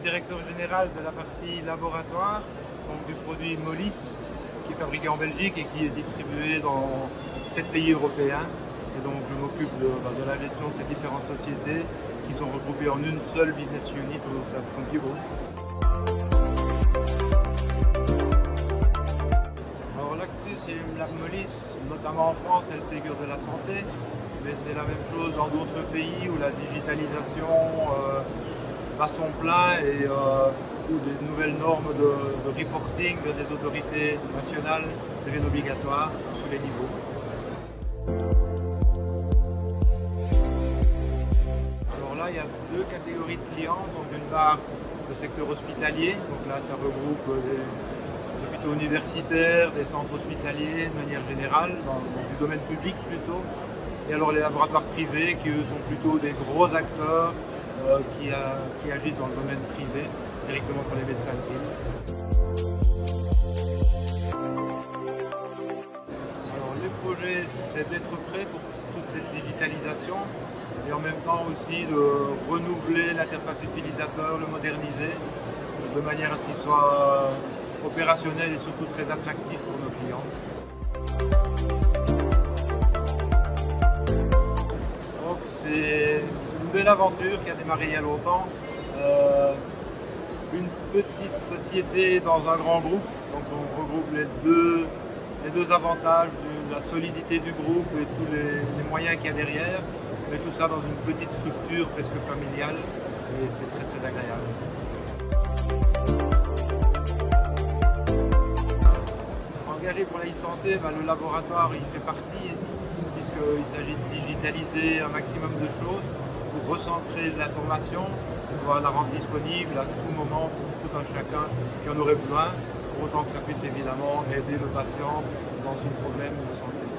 directeur général de la partie laboratoire, donc du produit Molis, qui est fabriqué en Belgique et qui est distribué dans 7 pays européens. Et donc je m'occupe de la gestion de ces différentes sociétés qui sont regroupées en une seule business unit au sein de Compiro. Alors l'actu, c'est la Molis, notamment en France, c'est le Ségur de la santé, mais c'est la même chose dans d'autres pays où la digitalisation bat son plein et où des nouvelles normes de reporting des autorités nationales deviennent obligatoires à tous les niveaux. Alors là, il y a deux catégories de clients. Donc d'une part, le secteur hospitalier, donc là ça regroupe des hôpitaux universitaires, des centres hospitaliers de manière générale, du domaine public plutôt. Et alors les laboratoires privés qui eux sont plutôt des gros acteurs qui agissent dans le domaine privé, directement pour les médecins de ville. Alors les projets, c'est d'être prêt pour toute cette digitalisation et en même temps aussi de renouveler l'interface utilisateur, le moderniser, de manière à ce qu'il soit opérationnel et surtout très attractif pour nos clients. Donc c'est une belle aventure qui a démarré il y a longtemps. Une petite société dans un grand groupe, donc on regroupe les deux avantages de la solidité du groupe et tous les moyens qu'il y a derrière, mais tout ça dans une petite structure presque familiale et c'est très très agréable. Engagé pour la e-santé, le laboratoire il fait partie ici, puisqu'il s'agit de digitaliser un maximum de choses pour recentrer l'information et pouvoir la rendre disponible à tout moment pour tout un chacun qui en aurait besoin, pour autant que ça puisse évidemment aider le patient dans son problème de santé.